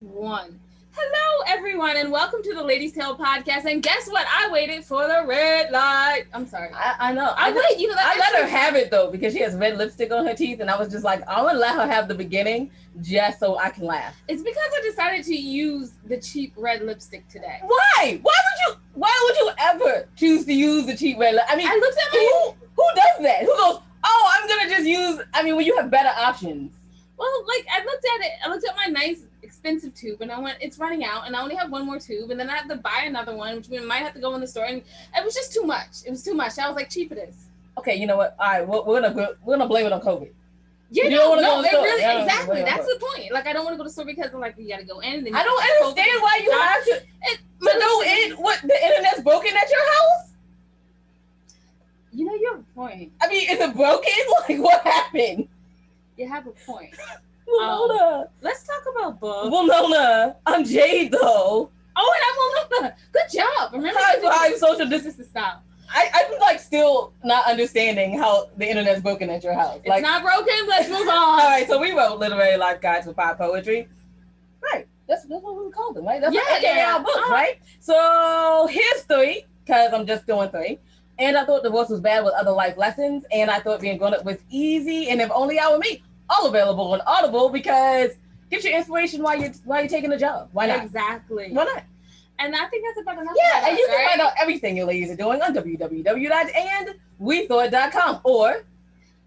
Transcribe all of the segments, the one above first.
One. Hello, everyone, and welcome to the Ladies Tale podcast. And guess what? I waited for the red light. I'm sorry. I know. I let her have it though because she has red lipstick on her teeth, and I was just like, I want to let her have the beginning just so I can laugh. It's because I decided to use the cheap red lipstick today. Why? Why would you ever choose to use the cheap red lipstick? I mean, I looked at my who does that? Who goes, oh, I'm gonna just use? I mean, when you have better options. Well, like I looked at it. I looked at my nice expensive tube and I went, it's running out and I only have one more tube and then I have to buy another one, which we might have to go in the store, and it was just too much. It was too much. I was like, cheap it is. Okay, you know what? All right, we're gonna blame it on COVID. Yeah, no, it really, exactly. That's the point. Like, I don't want to go to the store because I'm like, you got to go in. And then I don't understand why you have to go in. What, the internet's broken at your house? You know, you have a point. I mean, is it broken? Like, what happened? You have a point. Winona. Let's talk about books. Winona, I'm Jade though. Oh, and I'm Winona. Good job. Remember, I'm social distance style. I'm like still not understanding how the internet's broken at your house. It's not broken. Let's move on. All right, so we wrote literary life guides for pop poetry. Right, that's what we called them, right? That's our books, right? So here's 3, because I'm just doing 3. And I thought divorce was bad with other life lessons, and I thought being grown up was easy, and if only I were me. All available on Audible, because get your inspiration while you're taking a job. Why not? Exactly. Why not? And I think that's about enough. Yeah, and you can find out everything your ladies are doing on www.andwethought.com, or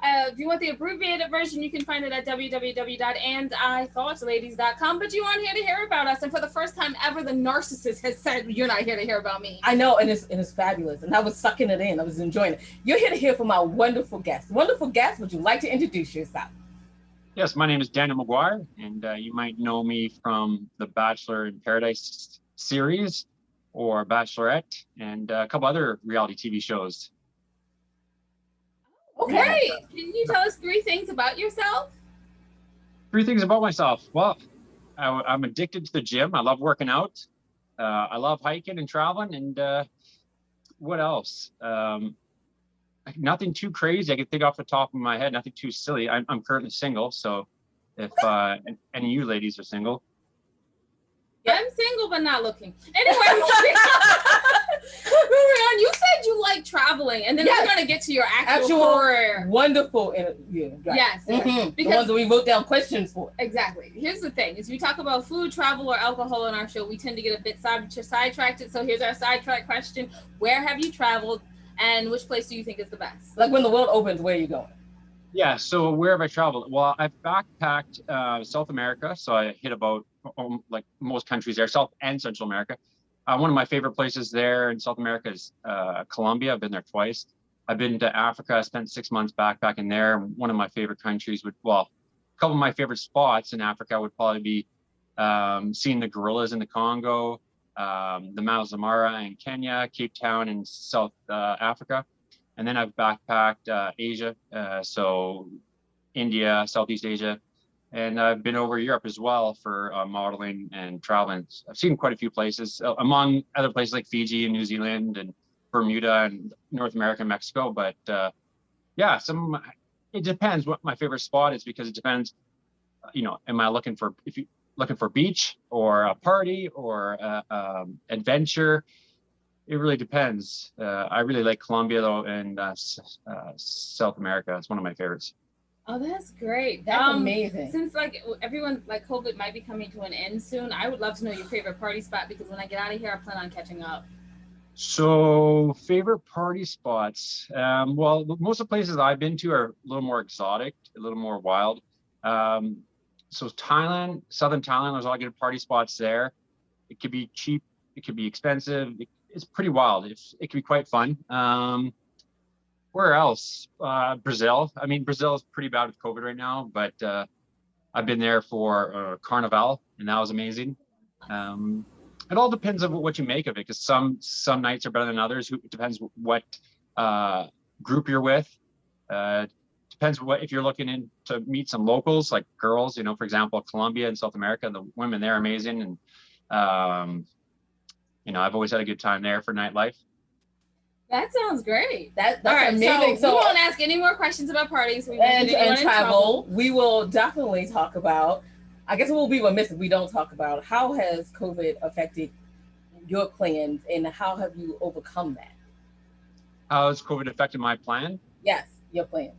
if you want the abbreviated version, you can find it at www.andithoughtsladies.com. But you aren't here to hear about us, and for the first time ever, the narcissist has said you're not here to hear about me. I know, and it's fabulous, and I was sucking it in. I was enjoying it. You're here to hear from our wonderful guests. Wonderful guests, would you like to introduce yourself? Yes, my name is Daniel Maguire, and you might know me from the Bachelor in Paradise series or Bachelorette and a couple other reality TV shows. Okay. Can you tell us 3 things about yourself? 3 things about myself. Well, I'm addicted to the gym. I love working out. I love hiking and traveling. And what else? Nothing too crazy. I can think off the top of my head. Nothing too silly. I'm currently single, so if any of you ladies are single. Yeah. I'm single but not looking. Anyway, moving on. You said you like traveling, and then we're going to get to your actual career. Wonderful interview. Right. Yes. Mm-hmm. Because the ones that we wrote down questions for. Exactly. Here's the thing: is we talk about food, travel, or alcohol on our show, we tend to get a bit sidetracked. So here's our sidetrack question: where have you traveled? And which place do you think is the best? Like when the world opens, where are you going? Yeah, so where have I traveled? Well, I've backpacked South America, so I hit about like most countries there, South and Central America. One of my favorite places there in South America is Colombia. I've been there twice. I've been to Africa. I spent 6 months backpacking there. One of my favorite countries a couple of my favorite spots in Africa would probably be seeing the gorillas in the Congo, the Masai Mara in Kenya, Cape Town in South Africa. And then I've backpacked Asia, so India, Southeast Asia, and I've been over Europe as well for modeling and traveling. I've seen quite a few places, among other places like Fiji and New Zealand and Bermuda and North America and Mexico. But it depends what my favorite spot is, because it depends, am I looking for beach or a party or adventure? It really depends. I really like Colombia though, and South America. It's one of my favorites. Oh, that's great. That's amazing. Since everyone, COVID might be coming to an end soon, I would love to know your favorite party spot, because when I get out of here, I plan on catching up. So favorite party spots. Well, most of the places I've been to are a little more exotic, a little more wild. So Thailand, southern Thailand, there's a lot of good party spots there. It could be cheap, it could be expensive. It's pretty wild. It can be quite fun. Where else? Brazil. I mean, Brazil is pretty bad with COVID right now, but I've been there for Carnival, and that was amazing. It all depends on what you make of it, because some nights are better than others. It depends what group you're with. Depends if you're looking to meet some locals, like girls. For example, Colombia and South America, the women there are amazing, and I've always had a good time there for nightlife. That sounds great. That's all right, amazing. So we won't ask any more questions about parties. And travel. We will definitely talk about I guess it will be remiss if we don't talk about how has COVID affected your plans and how have you overcome that? How has COVID affected my plan? Yes, your plans.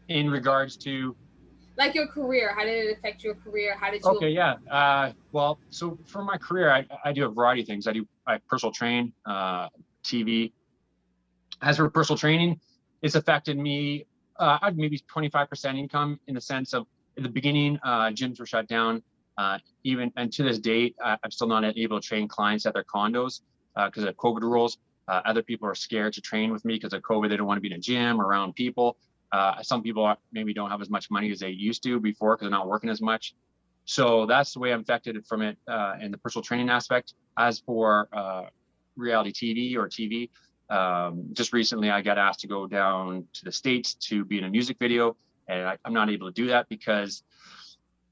In regards to like your career, how did it affect your career? How did you? Okay, yeah. Well, so for my career, I do a variety of things. I personal train, TV. As for personal training, it's affected me. I'd maybe 25% income in the sense of in the beginning, gyms were shut down. Even and to this date, I'm still not able to train clients at their condos because of COVID rules. Other people are scared to train with me because of COVID. They don't want to be in a gym or around people. Some people maybe don't have as much money as they used to before because they're not working as much. So that's the way I'm affected from it in the personal training aspect. As for reality TV or TV, just recently I got asked to go down to the States to be in a music video, and I'm not able to do that because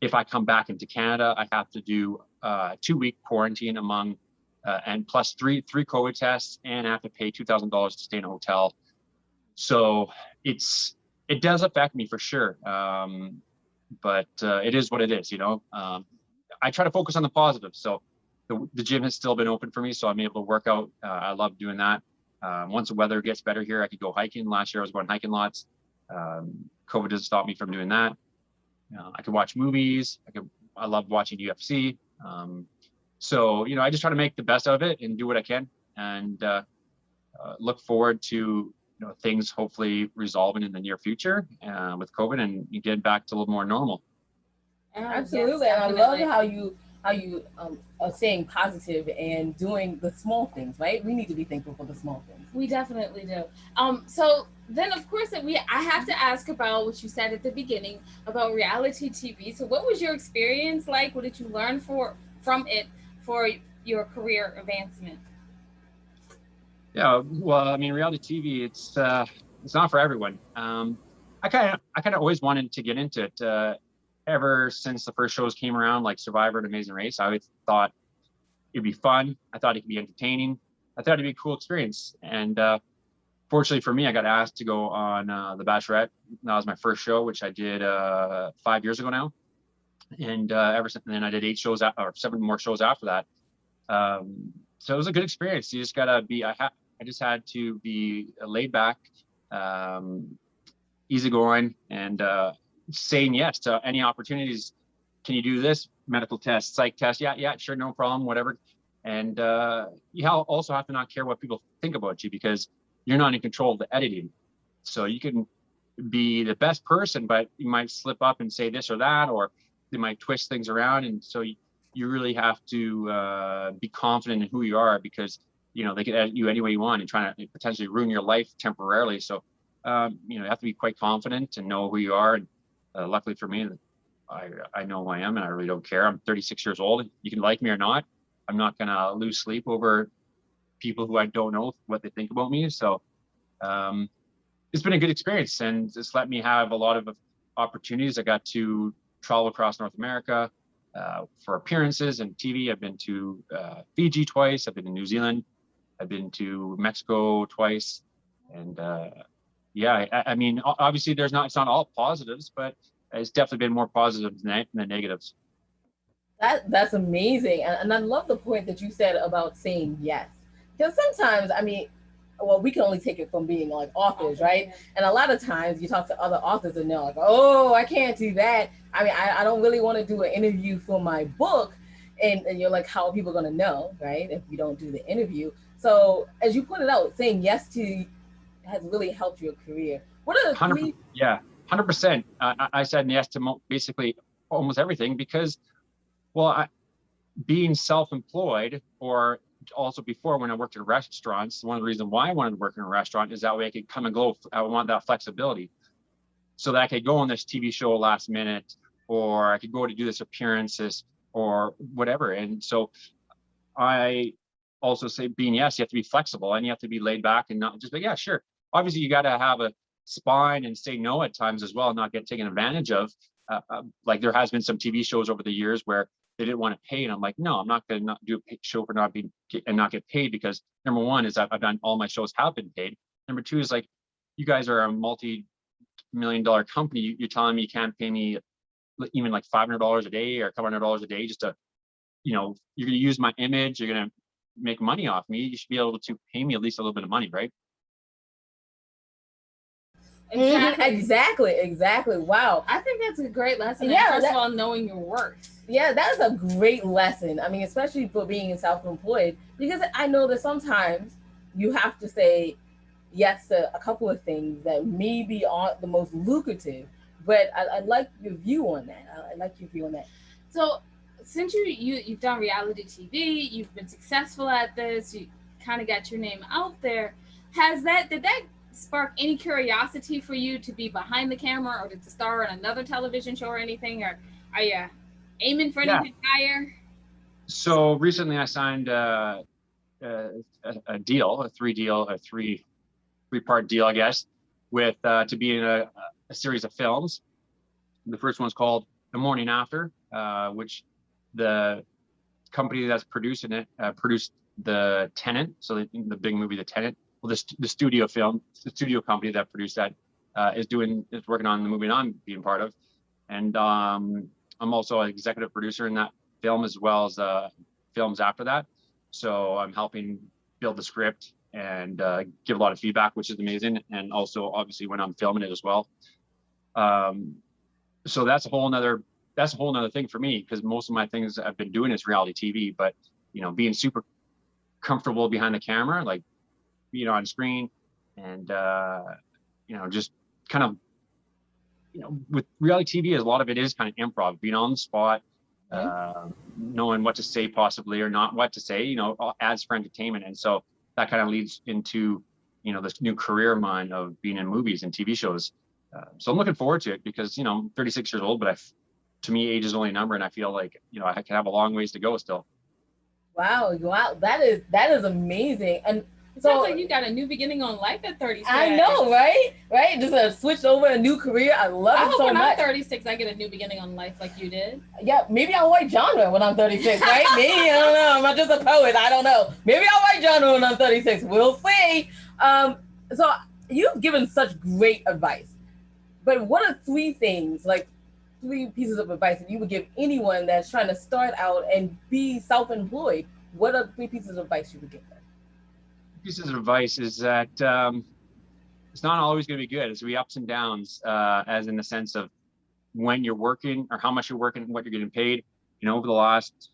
if I come back into Canada, I have to do a 2-week quarantine among and plus three COVID tests, and I have to pay $2,000 to stay in a hotel. So it does affect me for sure. But it is what it is, you know. I try to focus on the positive. So the gym has still been open for me, so I'm able to work out. I love doing that. Once the weather gets better here, I could go hiking. Last year I was going hiking lots. COVID doesn't stop me from doing that. I can watch movies. I love watching UFC. So, you know, I just try to make the best of it and do what I can, and look forward to things hopefully resolving in the near future with COVID and you get back to a little more normal. Absolutely, yes, and I love how you are staying positive and doing the small things. Right, we need to be thankful for the small things. We definitely do. So then, of course, I have to ask about what you said at the beginning about reality TV. So, what was your experience like? What did you learn from it for your career advancement? Yeah, well, I mean, reality TV, it's not for everyone. I kind of always wanted to get into it ever since the first shows came around, like Survivor and Amazing Race. I always thought it'd be fun. I thought it could be entertaining. I thought it'd be a cool experience. And fortunately for me, I got asked to go on The Bachelorette. That was my first show, which I did 5 years ago now. And ever since then, I did 8 shows or 7 more shows after that. So it was a good experience. You just gotta be. I just had to be laid back, easygoing, and saying yes to any opportunities. Can you do this? Medical test, psych test? Yeah, sure, no problem, whatever. And you also have to not care what people think about you because you're not in control of the editing. So you can be the best person, but you might slip up and say this or that, or they might twist things around. And so you really have to be confident in who you are because they can edit you any way you want and try to potentially ruin your life temporarily. So you have to be quite confident and know who you are. And luckily for me, I know who I am and I really don't care. I'm 36 years old. You can like me or not. I'm not gonna lose sleep over people who I don't know what they think about me. So it's been a good experience and it's let me have a lot of opportunities. I got to travel across North America for appearances and TV. I've been to Fiji twice. I've been to New Zealand. I've been to Mexico twice. And I mean, obviously it's not all positives, but it's definitely been more positives than negatives. That's amazing. And I love the point that you said about saying yes. Because sometimes, I mean, well, we can only take it from being like authors, right? And a lot of times you talk to other authors and they're like, oh, I can't do that. I mean, I don't really want to do an interview for my book. And you're like, how are people going to know, right? If you don't do the interview. So as you pointed out, saying yes to has really helped your career. What are the 100%, yeah, 100%. I said yes to basically almost everything because, well, being self-employed or also before when I worked at restaurants, one of the reasons why I wanted to work in a restaurant is that way I could come and go. I want that flexibility so that I could go on this TV show last minute, or I could go to do this appearances or whatever. And so I also say being yes, you have to be flexible and you have to be laid back and not just like, yeah, sure. Obviously you got to have a spine and say no at times as well, and not get taken advantage of. Like there has been some TV shows over the years where they didn't want to pay, and I'm like, no, I'm not going to not do a show for not get paid because number one is I've done all my shows have been paid. Number two is like, you guys are a multi-million-dollar company. You're telling me you can't pay me even like $500 a day or a couple $100 a day just to, you're going to use my image, you're going to make money off me. You should be able to pay me at least a little bit of money, right? Exactly. Wow. I think that's a great lesson. Yeah. First of all, knowing your worth. Yeah, that is a great lesson. I mean, especially for being self-employed, because I know that sometimes you have to say yes to a couple of things that maybe aren't the most lucrative. But I like your view on that. So, since you've done reality TV, you've been successful at this, you kind of got your name out there. Did that spark any curiosity for you to be behind the camera or to star in another television show or anything? Or are you aiming for anything higher? So recently I signed a deal, a three-part deal, I guess, with to be in a series of films. The first one's called The Morning After, which the company that's producing it produced The Tenant, so the big movie The Tenant. Well, the studio company that produced that is working on the movie I'm being part of, and I'm also an executive producer in that film as well as films after that. So I'm helping build the script and give a lot of feedback, which is amazing, and also obviously when I'm filming it as well. So that's a whole nother thing for me, because most of my things I've been doing is reality TV, but being super comfortable behind the camera, like being on screen, and just kind of with reality TV, a lot of it is kind of improv, being on the spot, knowing what to say possibly or not what to say, adds for entertainment. And so that kind of leads into this new career of mine of being in movies and TV shows. So I'm looking forward to it, because I'm 36 years old, but to me, age is only a number, and I feel like I can have a long ways to go still. Wow, that is amazing. And it sounds like you got a new beginning on life at 36. I know, right? Just switch over a new career. I love it so much. When I'm 36, I get a new beginning on life like you did. Yeah, maybe I'll write genre when I'm 36, right? Maybe, I don't know. I'm not just a poet. I don't know. Maybe I'll write genre when I'm 36. We'll see. So you've given such great advice. But what are three pieces of advice that you would give anyone that's trying to start out and be self-employed? What are 3 pieces of advice you would give them? Pieces of advice is that it's not always going to be good. It's going to be ups and downs, as in the sense of when you're working or how much you're working, what you're getting paid. Over the last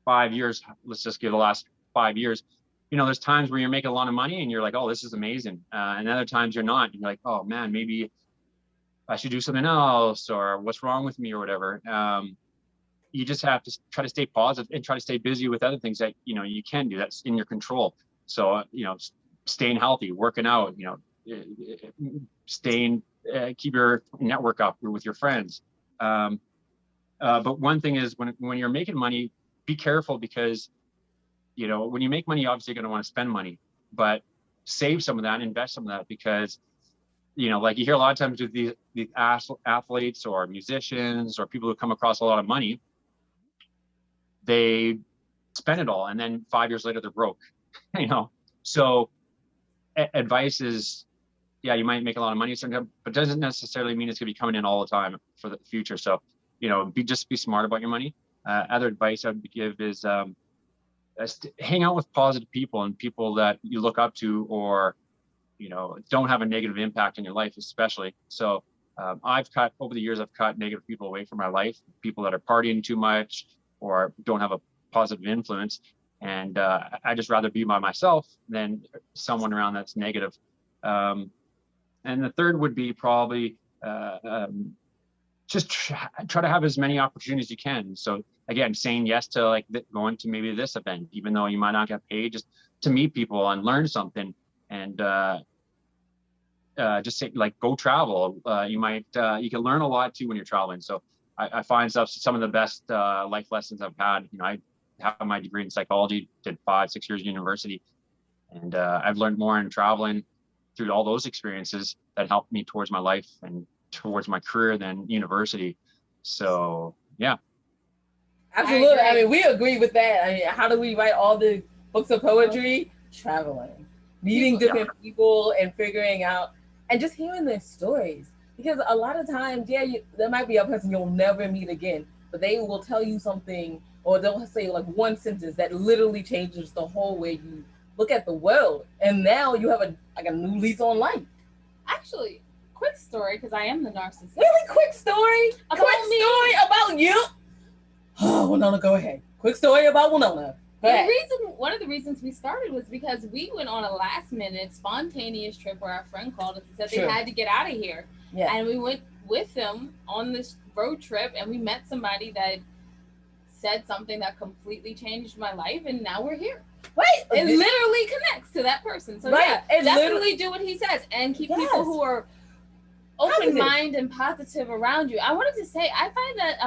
5 years, let's just give the last 5 years, there's times where you're making a lot of money and you're like, oh, this is amazing. And other times you're not. You're like, oh man, maybe I should do something else, or what's wrong with me, or whatever. You just have to try to stay positive and try to stay busy with other things that you can do. That's in your control. So staying healthy, working out, keep your network up with your friends. But one thing is when you're making money, be careful, because when you make money, obviously you're going to want to spend money, but save some of that and invest some of that, because like you hear a lot of times with these athletes or musicians or people who come across a lot of money, they spend it all, and then 5 years later they're broke. So advice is, you might make a lot of money sometimes, but doesn't necessarily mean it's going to be coming in all the time for the future. So be smart about your money. Other advice I would give is hang out with positive people and people that you look up to, or don't have a negative impact in your life, especially. So over the years, I've cut negative people away from my life, people that are partying too much or don't have a positive influence. And I just rather be by myself than someone around that's negative. And the third would be probably just try to have as many opportunities as you can. So again, saying yes to going to maybe this event, even though you might not get paid, just to meet people and learn something. And just say, go travel. You can learn a lot too when you're traveling. So I find some of the best life lessons I've had. I have my degree in psychology, did 5-6 years of university, and I've learned more in traveling through all those experiences that helped me towards my life and towards my career than university. So yeah. Absolutely. I mean, we agree with that. I mean, how do we write all the books of poetry? Traveling, meeting different people and figuring out, and just hearing their stories. Because a lot of times, yeah, there might be a person you'll never meet again, but they will tell you something, or they'll say like one sentence that literally changes the whole way you look at the world, and now you have a new lease on life. Actually, quick story, because I am the narcissist. Really quick story. About quick me. story about you. Oh, Winona, go ahead. Quick story about Winona. One of the reasons we started was because we went on a last minute spontaneous trip where our friend called us and said they had to get out of here. Yeah. And we went with them on this road trip, and we met somebody that said something that completely changed my life, and now we're here. Right. It literally connects to that person. So yeah, definitely do what he says and keep people who are open-minded and positive around you. I wanted to say, I find that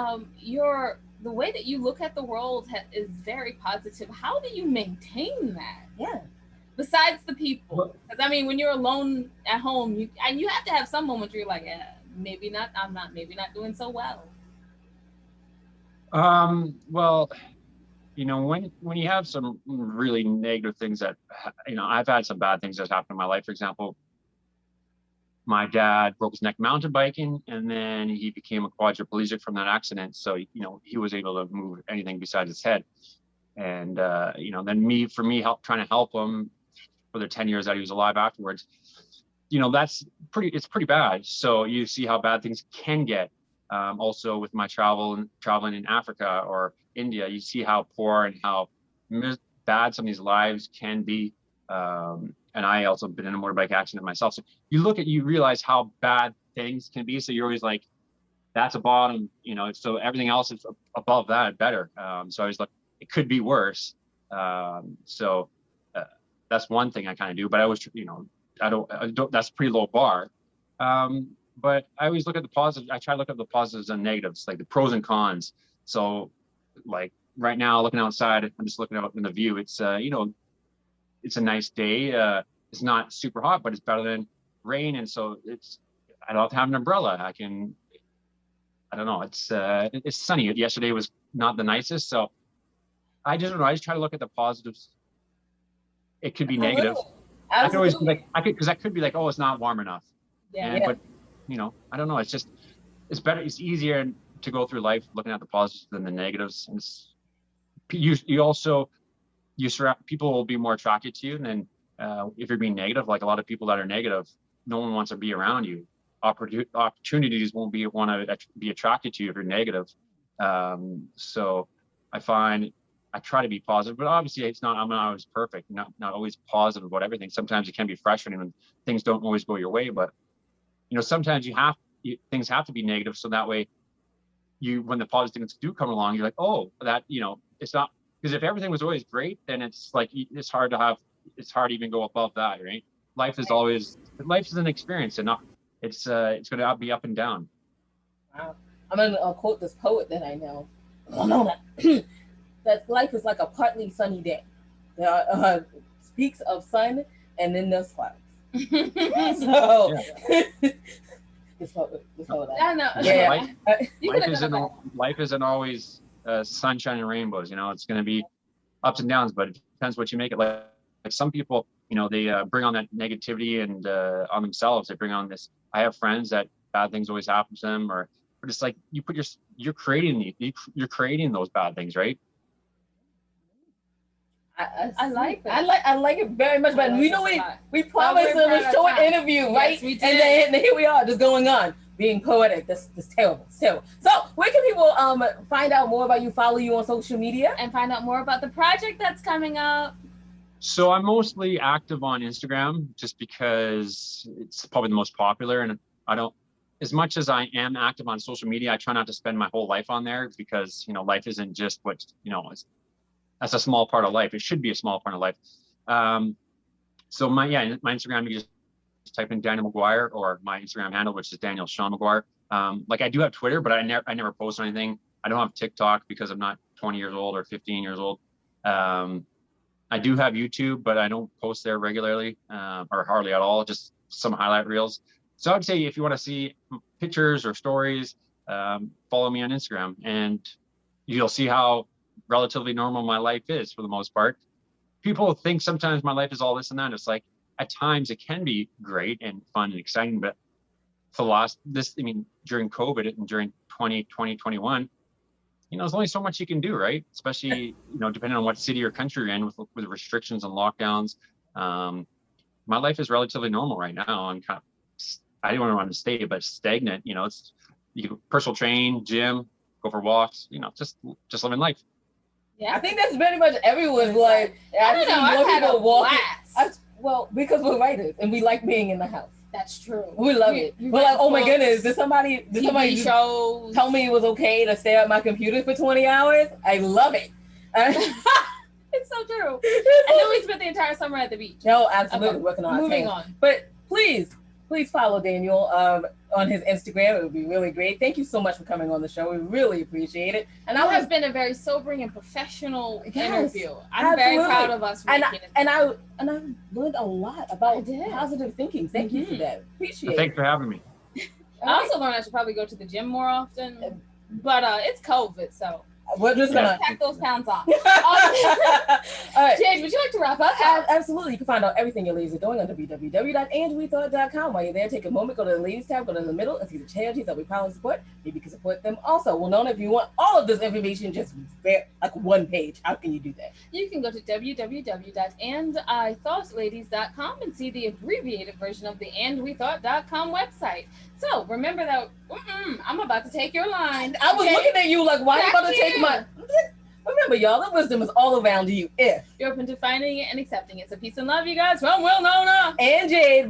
the way that you look at the world is very positive. How do you maintain that? Yeah. Besides the people, because I mean, when you're alone at home, you have to have some moments where you're like, maybe not doing so well. Well, when you have some really negative things that, I've had some bad things that happened in my life. For example, my dad broke his neck mountain biking, and then he became a quadriplegic from that accident. So, he was able to move anything besides his head. And, then trying to help him for the 10 years that he was alive afterwards, it's pretty bad. So you see how bad things can get. Also with my traveling in Africa or India, you see how poor and how bad some of these lives can be. And I also been in a motorbike accident myself. So you realize how bad things can be. So you're always like, that's a bottom, so everything else is above that better. So I was like, it could be worse. So that's one thing I kind of do, but I was, I don't, that's a pretty low bar. But I always look at the positives. I try to look at the positives and negatives, like the pros and cons. So like right now, looking outside, I'm just looking out in the view. It's, it's a nice day. It's not super hot, but it's better than rain. And so I don't have to have an umbrella. I don't know. It's sunny. Yesterday was not the nicest. So I just don't know. I just try to look at the positives. It could be negative. I could always be like, because I could be like, oh, it's not warm enough. Yeah. But I don't know. It's better. It's easier to go through life looking at the positives than the negatives. And people will be more attracted to you. And then if you're being negative, like a lot of people that are negative, no one wants to be around you. Opportunities won't want to be attracted to you if you're negative. So I find I try to be positive, but obviously I'm not always perfect, not always positive about everything. Sometimes it can be frustrating when things don't always go your way, but sometimes things have to be negative. So that way when the positive things do come along, you're like, oh, that, it's not, because if everything was always great, then it's like, it's hard to even go above that, right? Life is an experience, and it's going to be up and down. Wow. I'm going to quote this poet that I know. Oh, no, that life is like a partly sunny day. Speaks of sun, and then there's clouds. So, life isn't always sunshine and rainbows. It's going to be ups and downs, but it depends what you make it. Like some people, they bring on that negativity and on themselves. They bring on this. I have friends that bad things always happen to them, but it's like you're creating those bad things, right? I like that. I like it very much. But we promised them a short interview, right? Yes, we did. And then here we are, just going on, being poetic. That's terrible. It's terrible. So where can people find out more about you, follow you on social media, and find out more about the project that's coming up? So I'm mostly active on Instagram just because it's probably the most popular, and as much as I am active on social media, I try not to spend my whole life on there because life isn't just what that's a small part of life. It should be a small part of life. So my Instagram, you just type in Daniel Maguire, or my Instagram handle, which is Daniel Sean Maguire. Like I do have Twitter, but I never post anything. I don't have TikTok because I'm not 20 years old or 15 years old. I do have YouTube, but I don't post there regularly or hardly at all, just some highlight reels. So I'd say if you want to see pictures or stories, follow me on Instagram, and you'll see how relatively normal my life is for the most part. People think sometimes my life is all this and that. It's like at times it can be great and fun and exciting, but for the last during COVID and during 2020, 21, there's only so much you can do, right? Especially, depending on what city or country you're in with restrictions and lockdowns. My life is relatively normal right now. I'm kind of, I don't want to stay, but stagnant. It's you can personal train, gym, go for walks. Just living life. Yeah, I think that's very much everyone's life. I don't know. I've had a blast. Well, because we're writers and we like being in the house. That's true. We love it. We're like, oh my goodness, did somebody shows. tell me it was okay to stay at my computer for 20 hours? I love it. It's so true. And then we spent the entire summer at the beach. No, absolutely. Working on moving on. But please follow Daniel on his Instagram. It would be really great. Thank you so much for coming on the show. We really appreciate it. And that has been a very sobering and professional interview. I'm very proud of us. And I learned a lot about positive thinking. Thank you for that. Appreciate it. Thanks for having me. I also learned I should probably go to the gym more often. But it's COVID, so we're just gonna pack those pounds off. All right. Jade, would you like to wrap up? Absolutely. You can find out everything your ladies are doing on www.andwethought.com. While you're there, take a moment, go to the ladies tab, go to the middle, and see the charities that we proudly support. Maybe you can support them also. Well, Nona, if you want all of this information, just like one page, how can you do that? You can go to www.andithoughladies.com and see the abbreviated version of the andwethought.com website. So remember that I'm about to take your line. I was looking at you like, why are you about to take my... Remember, y'all, that wisdom is all around you if you're open to finding it and accepting it. So peace and love, you guys, from Will, Nona, and Jade.